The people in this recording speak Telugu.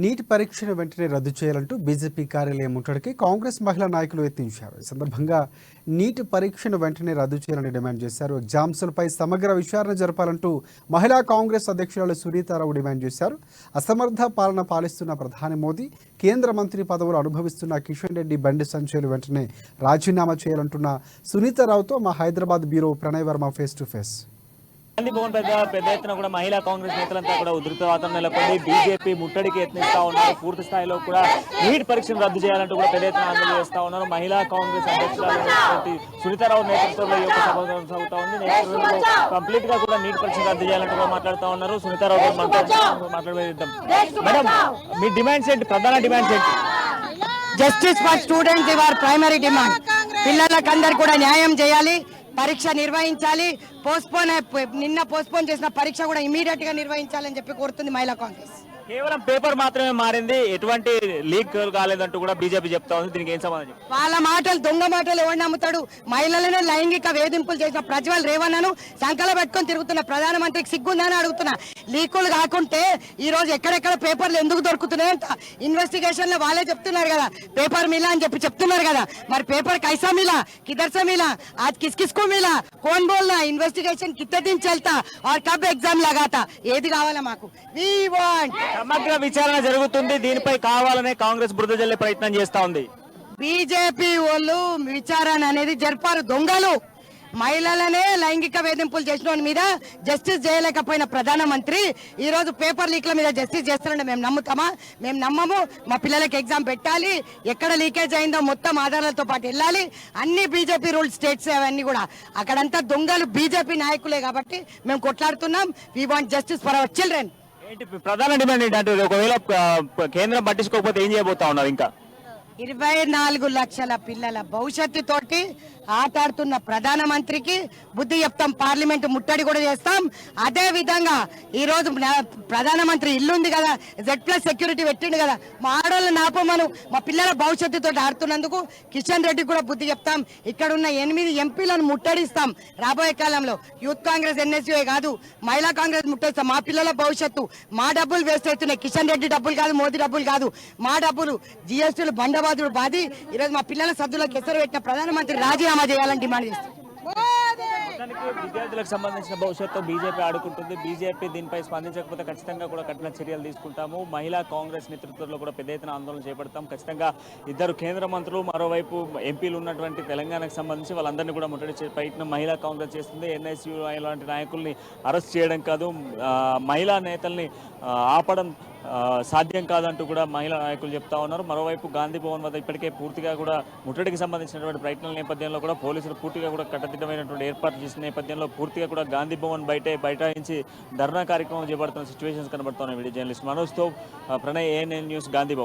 నీట్ పరీక్షను వెంటనే రద్దు చేయాలంటూ బీజేపీ కార్యాలయం ముట్టడికి కాంగ్రెస్ మహిళా నాయకులు యత్నించారు. ఈ సందర్భంగా నీట్ పరీక్షను వెంటనే రద్దు చేయాలని డిమాండ్ చేశారు. ఎగ్జామ్స్లపై సమగ్ర విచారణ జరపాలంటూ మహిళా కాంగ్రెస్ అధ్యక్షురాలు సునీతారావు డిమాండ్ చేశారు. అసమర్థ పాలన పాలిస్తున్న ప్రధాని మోదీ, కేంద్ర మంత్రి పదవులు అనుభవిస్తున్న కిషన్ రెడ్డి, బండి సంజయ్లు వెంటనే రాజీనామా చేయాలంటున్న సునీతారావుతో మా Hyderabad bureau Pranay Varma face to face. Gandhi Bhavan పెద్ద ఎత్తున కూడా మహిళా కాంగ్రెస్ నేతలంతా కూడా ఉధృత వాతావరణం నెలకొంది. బీజేపీ ముట్టడికి యత్నిస్తా ఉన్నారు. పూర్తి స్థాయిలో కూడా నీట్ పరీక్షను రద్దు చేయాలంటూ కూడా పెద్ద ఎత్తున ఆందోళన చేస్తా ఉన్నారు. మహిళా కాంగ్రెస్ అధ్యక్షురాలు సునీతారావు నేతృత్వంలో ఈ యొక్క సభ కొనసాగుతా ఉంది. నేతృత్వంలో కంప్లీట్ గా కూడా నీట్ పరీక్షను రద్దు చేయాలంటూ కూడా మాట్లాడుతూ ఉన్నారు. సునీతారావు మాట్లాడేద్దాం. మేడం, మీ డిమాండ్స్ ఏంటి? ప్రధాన డిమాండ్స్ ఏంటి? జస్టిస్ ఫర్ స్టూడెంట్స్ ఇవర్ ప్రైమరీ డిమాండ్. పిల్లలకందరూ కూడా న్యాయం చేయాలి, పరీక్ష నిర్వహించాలి. నిన్న పోస్ట్పోన్ చేసిన పరీక్ష కూడా ఇమీడియట్ గా నిర్వహించాలని చెప్పి కోరుతుంది మహిళా కాంగ్రెస్. కేవలం పేపర్ మాత్రమే మారింది, ఎటువంటి లీక్ కాలేదంటూ కూడా బీజేపీ చెప్తా ఉంది. దీనికి ఏం సమాధానం? వాళ్ళ మాటలు దొంగ మాటలు ఎవరు నమ్ముతాడు? మహిళలనే లైంగిక వేధింపులు చేసిన ప్రజ్వల్ రేవన్నను సంకల పెట్టుకొని తిరుగుతున్న ప్రధానమంత్రికి సిగ్గుందని అడుగుతున్నా. లీకులు కాకుంటే ఈ రోజు ఎక్కడెక్కడ పేపర్లు ఎందుకు దొరుకుతున్నాయంట ఇన్వెస్టిగేషన్ లో వాళ్ళే చెప్తున్నారు కదా, పేపర్ మిలా అని చెప్పి చెప్తున్నారు కదా. మరి పేపర్ కైసా మిలా, కిదర్ సే మిలా, आज किस किस को मिला, कौन बोलना, इन्वेस्टिगेशन कितने दिन चलता और कब एग्जाम लगाता? ఏది కావాలా మాకు? వి వాంట్ సమగ్ర విచారణ జరుగుతుంది. దీనిపై కావాలనే కాంగ్రెస్ బురద జల్లే ప్రయత్నం చేస్తా ఉంది. బీజేపీ వాళ్ళు విచారణ అనేది జరిపారు. దొంగలు మహిళలనే లైంగిక వేధింపులు చేసిన మీద జస్టిస్ చేయలేకపోయిన ప్రధానమంత్రి ఈ రోజు పేపర్ లీక్ల మీద జస్టిస్ చేస్తారంటే మేము నమ్ముతామా? మేము నమ్మము. మా పిల్లలకి ఎగ్జామ్ పెట్టాలి, ఎక్కడ లీకేజ్ అయిందో మొత్తం ఆధారాలతో పాటు వెళ్ళాలి. అన్ని బీజేపీ రూల్ స్టేట్స్ అవన్నీ కూడా అక్కడంతా దొంగలు బీజేపీ నాయకులే కాబట్టి మేము కొట్లాడుతున్నాం. We want justice for our children. ఏంటి ప్రధాన డిమాండ్ ఏంటంటే, ఒకవేళ కేంద్రం పట్టించుకోకపోతే ఏం చేయబోతా ఉన్నారు? ఇంకా 24 లక్షల పిల్లల భవిష్యత్తు తోటి ఆటాడుతున్న ప్రధానమంత్రికి బుద్ధి చెప్తాం. పార్లమెంట్ ముట్టడి కూడా చేస్తాం. అదే విధంగా ఈ రోజు ప్రధానమంత్రి ఇల్లుంది కదా, Z+ సెక్యూరిటీ పెట్టిండు కదా, మా ఆడవాళ్ళు నాపమను మా పిల్లల భవిష్యత్తుతో ఆడుతున్నందుకు కిషన్ రెడ్డి కూడా బుద్ధి చెప్తాం. ఇక్కడ ఉన్న 8 ఎంపీలను ముట్టడిస్తాం. రాబోయే కాలంలో యూత్ కాంగ్రెస్ NSU కాదు, మహిళా కాంగ్రెస్ ముట్టడిస్తాం. మా పిల్లల భవిష్యత్తు, మా డబ్బులు వేస్ట్ అవుతున్నాయి. కిషన్ రెడ్డి డబ్బులు కాదు, మోదీ డబ్బులు కాదు, మా డబ్బులు. GSTలు బండబాదులు బాది ఈరోజు మా పిల్లల సద్దులకు ఎసరు పెట్టిన ప్రధానమంత్రి రాజీనామా చేయాలని డిమాండ్ చేస్తారు. విద్యార్థులకు సంబంధించిన భవిష్యత్తు బీజేపీ ఆడుకుంటుంది. బీజేపీ దీనిపై స్పందించకపోతే ఖచ్చితంగా కూడా కఠిన చర్యలు తీసుకుంటాము. మహిళా కాంగ్రెస్ నేతృత్వంలో కూడా పెద్ద ఎత్తున ఆందోళన చేపడతాం. ఖచ్చితంగా 2 కేంద్ర మంత్రులు, మరోవైపు ఎంపీలు ఉన్నటువంటి తెలంగాణకు సంబంధించి వాళ్ళందరినీ కూడా ముట్టడి ప్రయత్నం మహిళా కాంగ్రెస్ చేస్తుంది. NSU లాంటి నాయకుల్ని అరెస్ట్ చేయడం కాదు, మహిళా నేతల్ని ఆపడం సాధ్యం కాదంటూ కూడా మహిళా నాయకులు చెప్తా ఉన్నారు. మరోవైపు గాంధీ భవన్ వద్ద ఇప్పటికే పూర్తిగా కూడా ముట్టడికి సంబంధించినటువంటి ప్రయత్నాల నేపథ్యంలో కూడా పోలీసులు పూర్తిగా కూడా కట్టుదిట్టమైనటువంటి ఏర్పాటు చేసిన నేపథ్యంలో పూర్తిగా కూడా గాంధీ భవన్ బయటాయించి ధర్నా కార్యక్రమం చేపడుతున్న సిచ్యువేషన్స్ కనబడుతున్నాయి. వీడియో జర్నలిస్ట్ మనోజ్తో ప్రణయ్, ANN న్యూస్, గాంధీ భవన్.